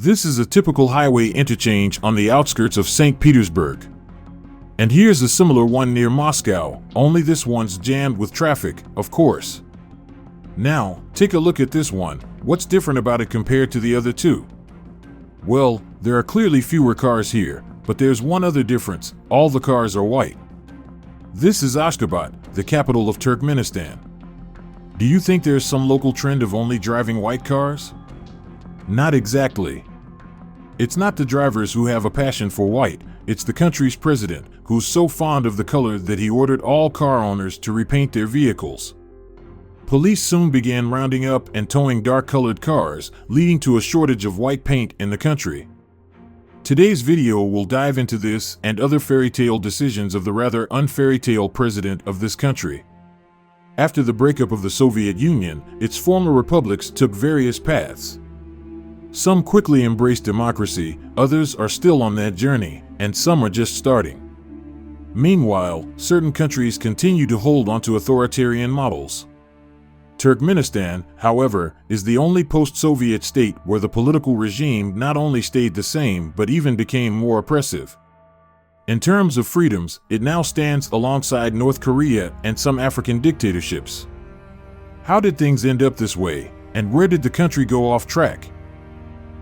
This is a typical highway interchange on the outskirts of St. Petersburg. And here's a similar one near Moscow, only this one's jammed with traffic, of course. Now, take a look at this one. What's different about it compared to the other two? Well, there are clearly fewer cars here, but there's one other difference: all the cars are white. This is Ashgabat, the capital of Turkmenistan. Do you think there's some local trend of only driving white cars? Not exactly. It's not the drivers who have a passion for white, it's the country's president, who's so fond of the color that he ordered all car owners to repaint their vehicles. Police soon began rounding up and towing dark-colored cars, leading to a shortage of white paint in the country. Today's video will dive into this and other fairy tale decisions of the rather unfairy tale president of this country. After the breakup of the Soviet Union, its former republics took various paths. Some quickly embraced democracy, others are still on that journey, and some are just starting. Meanwhile, certain countries continue to hold onto authoritarian models. Turkmenistan, however, is the only post-Soviet state where the political regime not only stayed the same but even became more oppressive. In terms of freedoms, it now stands alongside North Korea and some African dictatorships. How did things end up this way, and where did the country go off track?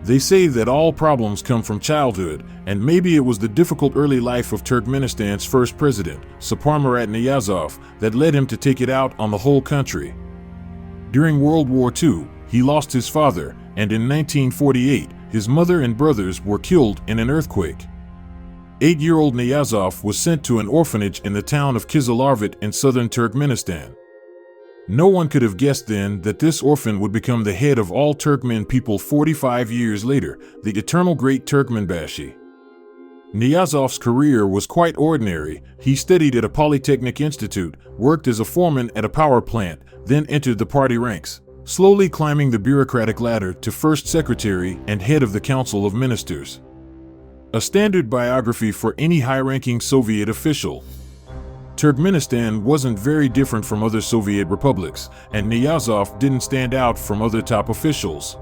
They say that all problems come from childhood, and maybe it was the difficult early life of Turkmenistan's first president, Saparmurat Niyazov, that led him to take it out on the whole country. During World War II, he lost his father, and in 1948, his mother and brothers were killed in an earthquake. 8-year-old Niyazov was sent to an orphanage in the town of Kizlarvit in southern Turkmenistan. No one could have guessed then that this orphan would become the head of all Turkmen people 45 years later, the eternal great Turkmenbashi. Niyazov's career was quite ordinary. He studied at a polytechnic institute, worked as a foreman at a power plant, then entered the party ranks, slowly climbing the bureaucratic ladder to first secretary and head of the Council of Ministers. A standard biography for any high-ranking Soviet official. Turkmenistan wasn't very different from other Soviet republics, and Niyazov didn't stand out from other top officials.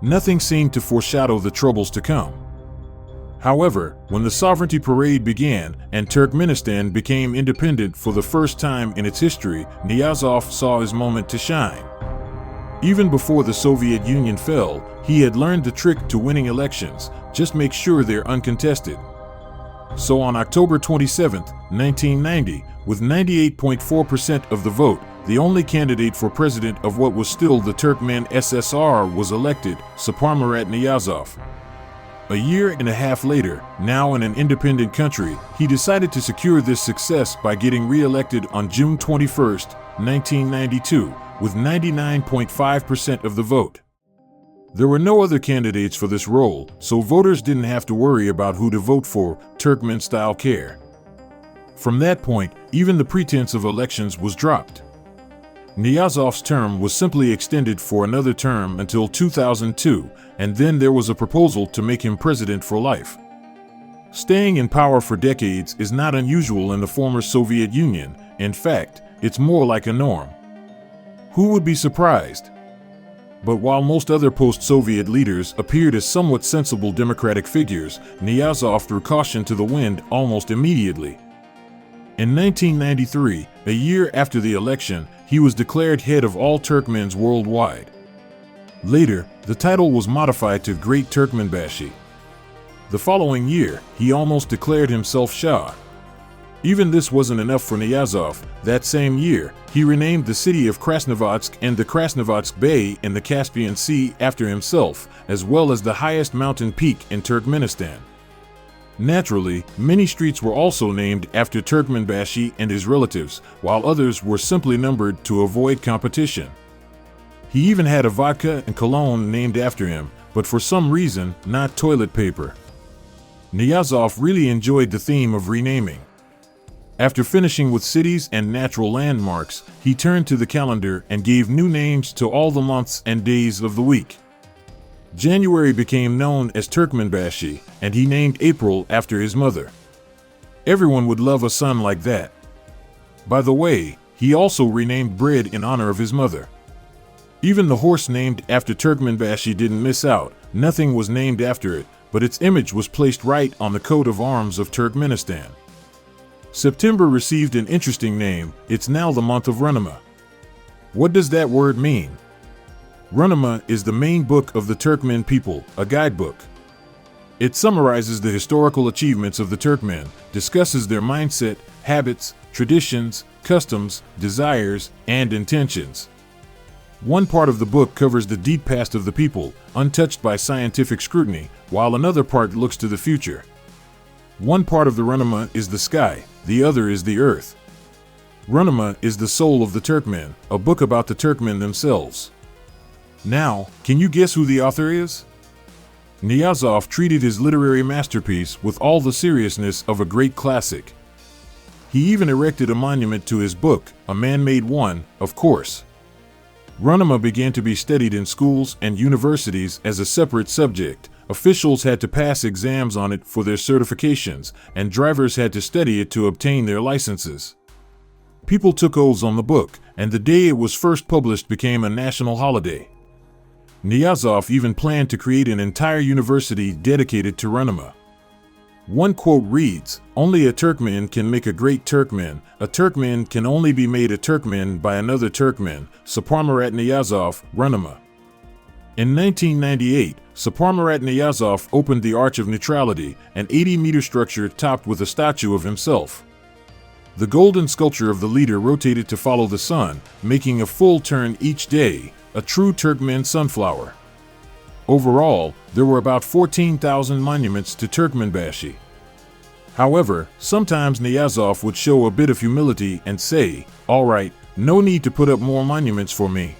Nothing seemed to foreshadow the troubles to come. However, when the sovereignty parade began and Turkmenistan became independent for the first time in its history, Niyazov saw his moment to shine. Even before the Soviet Union fell, he had learned the trick to winning elections: just make sure they're uncontested. So on October 27, 1990, with 98.4% of the vote, the only candidate for president of what was still the Turkmen SSR was elected, Saparmurat Niyazov. A year and a half later, now in an independent country, he decided to secure this success by getting re-elected on June 21, 1992, with 99.5% of the vote. There were no other candidates for this role, so voters didn't have to worry about who to vote for, Turkmen-style care. From that point, even the pretense of elections was dropped. Niyazov's term was simply extended for another term until 2002, and then there was a proposal to make him president for life. Staying in power for decades is not unusual in the former Soviet Union. In fact, it's more like a norm. Who would be surprised? But while most other post-Soviet leaders appeared as somewhat sensible democratic figures, Niyazov threw caution to the wind almost immediately. In 1993, a year after the election, he was declared head of all Turkmens worldwide. Later, the title was modified to Great Turkmenbashi. The following year, he almost declared himself Shah. Even this wasn't enough for Niyazov. That same year, he renamed the city of Krasnovodsk and the Krasnovodsk Bay in the Caspian Sea after himself, as well as the highest mountain peak in Turkmenistan. Naturally, many streets were also named after Turkmenbashi and his relatives, while others were simply numbered to avoid competition. He even had a vodka and cologne named after him, but for some reason, not toilet paper. Niyazov really enjoyed the theme of renaming. After finishing with cities and natural landmarks, he turned to the calendar and gave new names to all the months and days of the week. January became known as Turkmenbashi, and he named April after his mother. Everyone would love a son like that. By the way, he also renamed bread in honor of his mother. Even the horse named after Turkmenbashi didn't miss out. Nothing was named after it, but its image was placed right on the coat of arms of Turkmenistan. September received an interesting name. It's now the month of Runama. What does that word mean? Runama is the main book of the Turkmen people, a guidebook. It summarizes the historical achievements of the Turkmen, discusses their mindset, habits, traditions, customs, desires, and intentions. One part of the book covers the deep past of the people, untouched by scientific scrutiny, while another part looks to the future. One part of the Runama is the sky, the other is the earth. Runama is the soul of the Turkmen, a book about the Turkmen themselves. Now, can you guess who the author is? Niyazov treated his literary masterpiece with all the seriousness of a great classic. He even erected a monument to his book, a man-made one, of course. Runama began to be studied in schools and universities as a separate subject. Officials had to pass exams on it for their certifications, and drivers had to study it to obtain their licenses. People took oaths on the book, and the day it was first published became a national holiday. Niyazov even planned to create an entire university dedicated to Runama. One quote reads, "Only a Turkmen can make a great Turkmen. A Turkmen can only be made a Turkmen by another Turkmen." Saparmurat Niyazov, Runama. In 1998, Saparmurat Niyazov opened the Arch of Neutrality, an 80-meter structure topped with a statue of himself. The golden sculpture of the leader rotated to follow the sun, making a full turn each day, a true Turkmen sunflower. Overall, there were about 14,000 monuments to Turkmenbashi. However, sometimes Niyazov would show a bit of humility and say, "All right, no need to put up more monuments for me."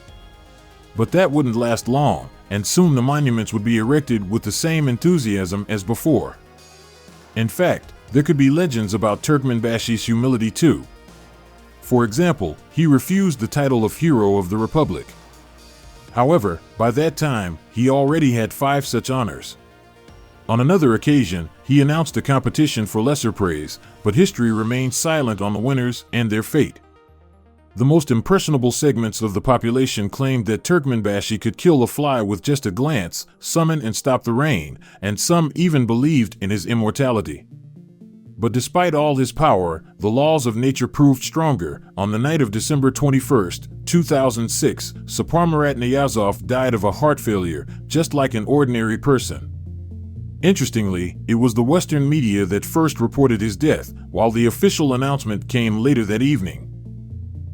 But that wouldn't last long, and soon the monuments would be erected with the same enthusiasm as before. In fact, there could be legends about Turkmenbashi's humility too. For example, he refused the title of Hero of the Republic. However, by that time, he already had 5 such honors. On another occasion, he announced a competition for lesser praise, but history remains silent on the winners and their fate. The most impressionable segments of the population claimed that Turkmenbashi could kill a fly with just a glance, summon and stop the rain, and some even believed in his immortality. But despite all his power, the laws of nature proved stronger. On the night of December 21, 2006, Saparmurat Niyazov died of a heart failure, just like an ordinary person. Interestingly, it was the Western media that first reported his death, while the official announcement came later that evening.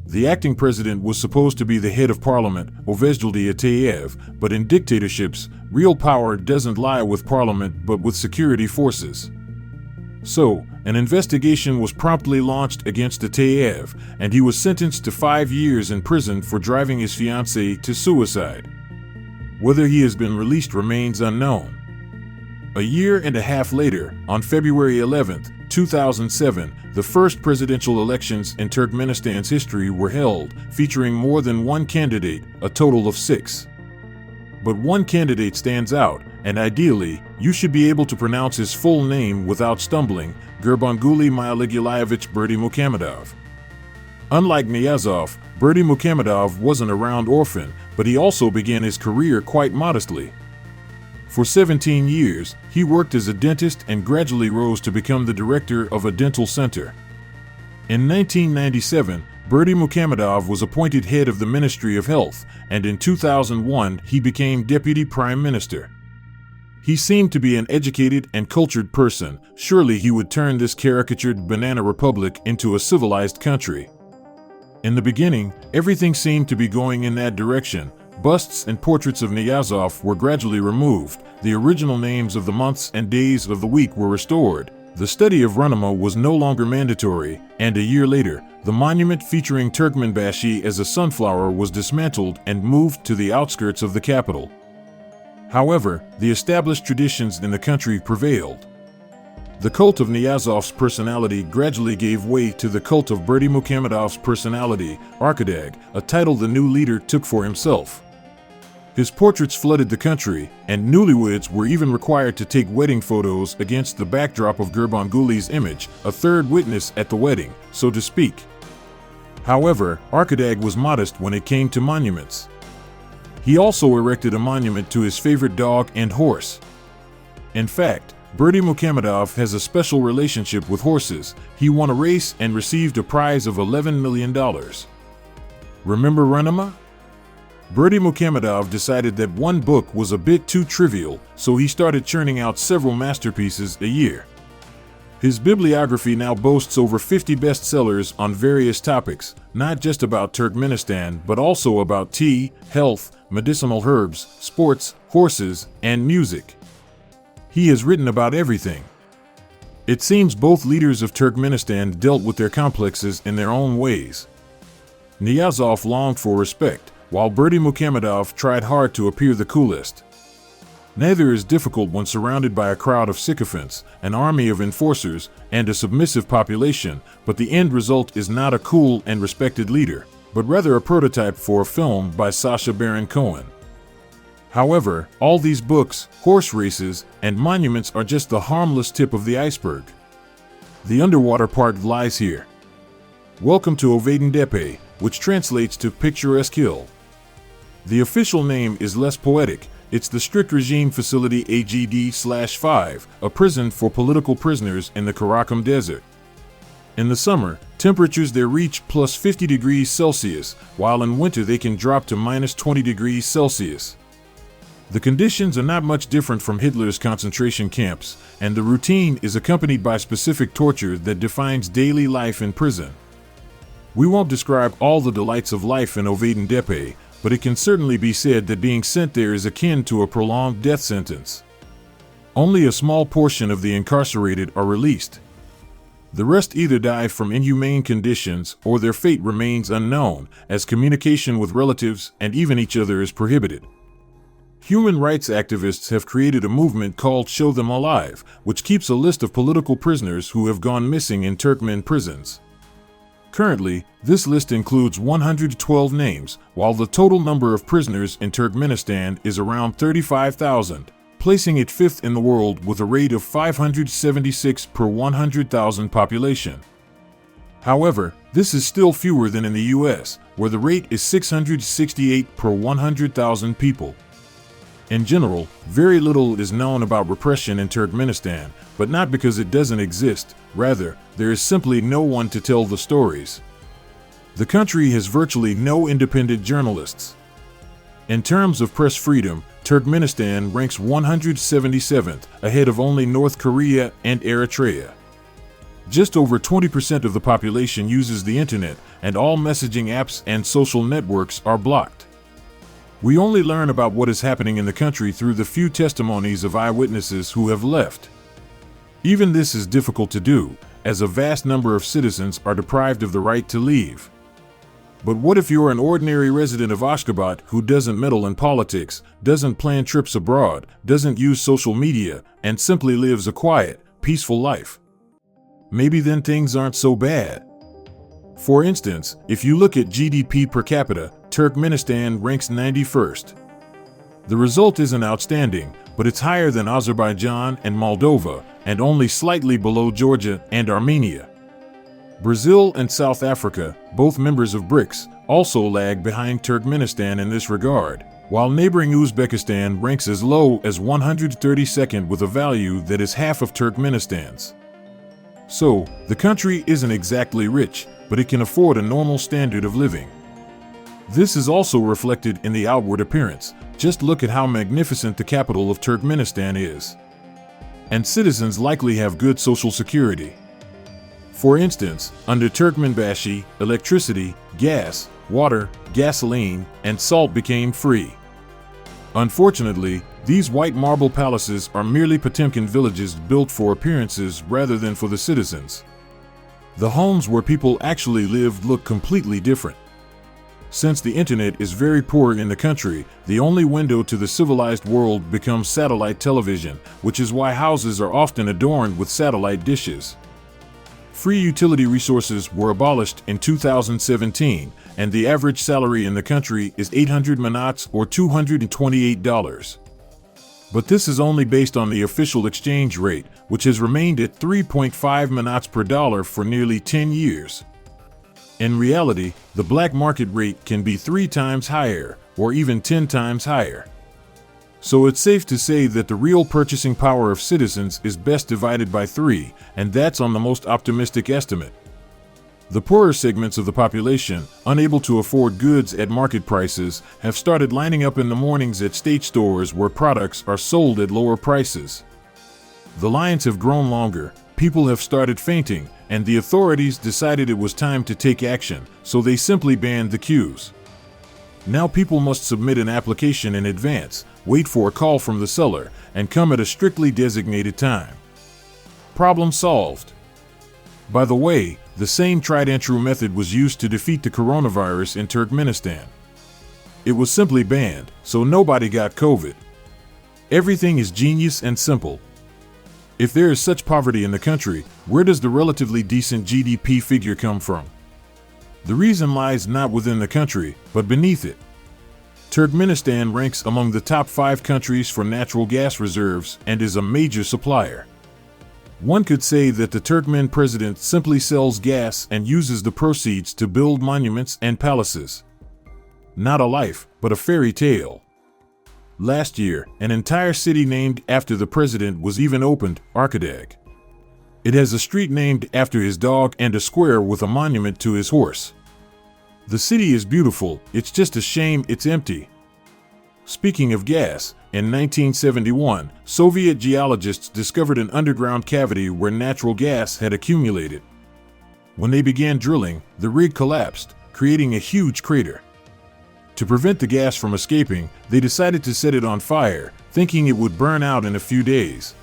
The acting president was supposed to be the head of parliament, Ovesjuldi Atayev, but in dictatorships, real power doesn't lie with parliament but with security forces. So, an investigation was promptly launched against Atayev, and he was sentenced to 5 years in prison for driving his fiancée to suicide. Whether he has been released remains unknown. A year and a half later, on February 11, 2007, the first presidential elections in Turkmenistan's history were held, featuring more than one candidate, a total of 6. But one candidate stands out, and ideally, you should be able to pronounce his full name without stumbling: Gurbanguly Maligilayevich Berdimuhamedov. Unlike Niyazov, Berdimuhamedov wasn't a round orphan, but he also began his career quite modestly. For 17 years, he worked as a dentist and gradually rose to become the director of a dental center. In 1997, Berdimuhamedov was appointed head of the Ministry of Health, and in 2001 he became Deputy Prime Minister. He seemed to be an educated and cultured person. Surely he would turn this caricatured banana republic into a civilized country. In the beginning, everything seemed to be going in that direction. Busts and portraits of Niyazov were gradually removed, the original names of the months and days of the week were restored, the study of Runama was no longer mandatory, and a year later, the monument featuring Turkmenbashi as a sunflower was dismantled and moved to the outskirts of the capital. However, the established traditions in the country prevailed. The cult of Niyazov's personality gradually gave way to the cult of Berdimuhamedov's personality, Arkadag, a title the new leader took for himself. His portraits flooded the country, and newlyweds were even required to take wedding photos against the backdrop of Gurbanguly's image, a third witness at the wedding, so to speak. However, Arkadag was modest when it came to monuments. He also erected a monument to his favorite dog and horse. In fact, Berdy Muhammadov has a special relationship with horses. He won a race and received a prize of $11 million. Remember Runema? Berdy Muhammadov decided that one book was a bit too trivial, so he started churning out several masterpieces a year. His bibliography now boasts over 50 bestsellers on various topics, not just about Turkmenistan, but also about tea, health, medicinal herbs, sports, horses, and music. He has written about everything. It seems both leaders of Turkmenistan dealt with their complexes in their own ways. Niyazov longed for respect, while Berdy Muhammadov tried hard to appear the coolest. Neither is difficult when surrounded by a crowd of sycophants, an army of enforcers, and a submissive population, but the end result is not a cool and respected leader, but rather a prototype for a film by Sacha Baron Cohen. However, all these books, horse races, and monuments are just the harmless tip of the iceberg. The underwater part lies here. Welcome to Ovaden Tepe, which translates to picturesque hill. The official name is less poetic. It's the Strict Regime Facility AGD/5, a prison for political prisoners in the Karakum Desert. In the summer, temperatures there reach plus 50 degrees Celsius, while in winter they can drop to minus 20 degrees Celsius. The conditions are not much different from Hitler's concentration camps, and the routine is accompanied by specific torture that defines daily life in prison. We won't describe all the delights of life in Ovaden Tepe, but it can certainly be said that being sent there is akin to a prolonged death sentence. Only a small portion of the incarcerated are released. The rest either die from inhumane conditions or their fate remains unknown, as communication with relatives and even each other is prohibited. Human rights activists have created a movement called Show Them Alive, which keeps a list of political prisoners who have gone missing in Turkmen prisons. Currently, this list includes 112 names, while the total number of prisoners in Turkmenistan is around 35,000, placing it fifth in the world with a rate of 576 per 100,000 population. However, this is still fewer than in the US, where the rate is 668 per 100,000 people. In general, very little is known about repression in Turkmenistan, but not because it doesn't exist. Rather, there is simply no one to tell the stories. The country has virtually no independent journalists. In terms of press freedom, Turkmenistan ranks 177th, ahead of only North Korea and Eritrea. Just over 20% of the population uses the internet, and all messaging apps and social networks are blocked. We only learn about what is happening in the country through the few testimonies of eyewitnesses who have left. Even this is difficult to do, as a vast number of citizens are deprived of the right to leave. But what if you're an ordinary resident of Ashgabat who doesn't meddle in politics, doesn't plan trips abroad, doesn't use social media, and simply lives a quiet, peaceful life? Maybe then things aren't so bad. For instance, if you look at GDP per capita, Turkmenistan ranks 91st. The result isn't outstanding, but it's higher than Azerbaijan and Moldova, and only slightly below Georgia and Armenia. Brazil and South Africa, both members of BRICS, also lag behind Turkmenistan in this regard, while neighboring Uzbekistan ranks as low as 132nd with a value that is half of Turkmenistan's. So, the country isn't exactly rich, but it can afford a normal standard of living. This is also reflected in the outward appearance. Just look at how magnificent the capital of Turkmenistan is. And citizens likely have good social security. For instance, under Turkmenbashi, electricity, gas, water, gasoline, and salt became free. Unfortunately, these white marble palaces are merely Potemkin villages built for appearances rather than for the citizens. The homes where people actually lived look completely different. Since the internet is very poor in the country, the only window to the civilized world becomes satellite television, which is why houses are often adorned with satellite dishes. Free utility resources were abolished in 2017, and the average salary in the country is 800 manats or $228. But this is only based on the official exchange rate, which has remained at 3.5 manats per dollar for nearly 10 years. In reality, the black market rate can be 3 times higher, or even 10 times higher. So it's safe to say that the real purchasing power of citizens is best divided by 3, and that's on the most optimistic estimate. The poorer segments of the population, unable to afford goods at market prices, have started lining up in the mornings at state stores where products are sold at lower prices. The lines have grown longer, people have started fainting, and the authorities decided it was time to take action, so they simply banned the queues. Now people must submit an application in advance, wait for a call from the seller, and come at a strictly designated time. Problem solved. By the way, the same tried-and-true method was used to defeat the coronavirus in Turkmenistan. It was simply banned, so nobody got COVID. Everything is genius and simple. If there is such poverty in the country, where does the relatively decent GDP figure come from? The reason lies not within the country, but beneath it. Turkmenistan ranks among the top 5 countries for natural gas reserves and is a major supplier. One could say that the Turkmen president simply sells gas and uses the proceeds to build monuments and palaces. Not a life, but a fairy tale. Last year, an entire city named after the president was even opened, Arkadag. It has a street named after his dog and a square with a monument to his horse. The city is beautiful, it's just a shame it's empty. Speaking of gas, in 1971, Soviet geologists discovered an underground cavity where natural gas had accumulated. When they began drilling, the rig collapsed, creating a huge crater. To prevent the gas from escaping, they decided to set it on fire, thinking it would burn out in a few days.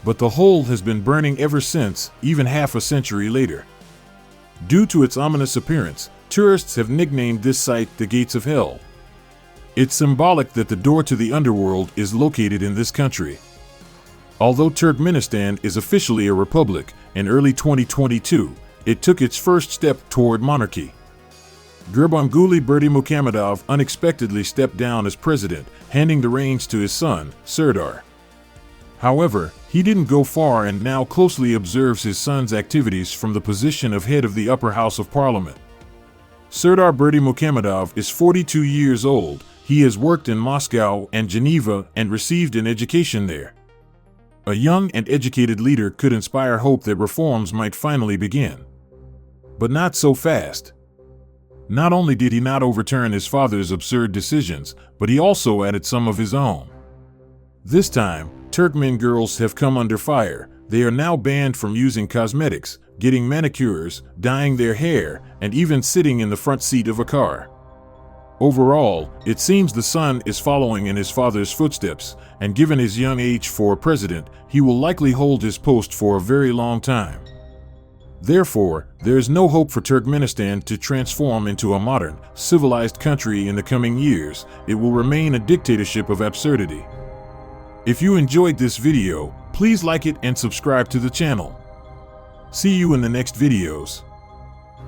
But the hole has been burning ever since, even half a century later. Due to its ominous appearance, tourists have nicknamed this site the Gates of Hell. It's symbolic that the door to the underworld is located in this country. Although Turkmenistan is officially a republic, in early 2022, it took its first step toward monarchy. Gurbanguly Berdimuhamedov unexpectedly stepped down as president, handing the reins to his son, Serdar. However, he didn't go far and now closely observes his son's activities from the position of head of the upper house of parliament. Serdar Berdimuhamedov is 42 years old. He has worked in Moscow and Geneva and received an education there. A young and educated leader could inspire hope that reforms might finally begin. But not so fast. Not only did he not overturn his father's absurd decisions, but he also added some of his own. This time, Turkmen girls have come under fire. They are now banned from using cosmetics, getting manicures, dyeing their hair, and even sitting in the front seat of a car. Overall, it seems the son is following in his father's footsteps, and given his young age for president, he will likely hold his post for a very long time. Therefore, there is no hope for Turkmenistan to transform into a modern, civilized country in the coming years. It will remain a dictatorship of absurdity. If you enjoyed this video, please like it and subscribe to the channel. See you in the next videos.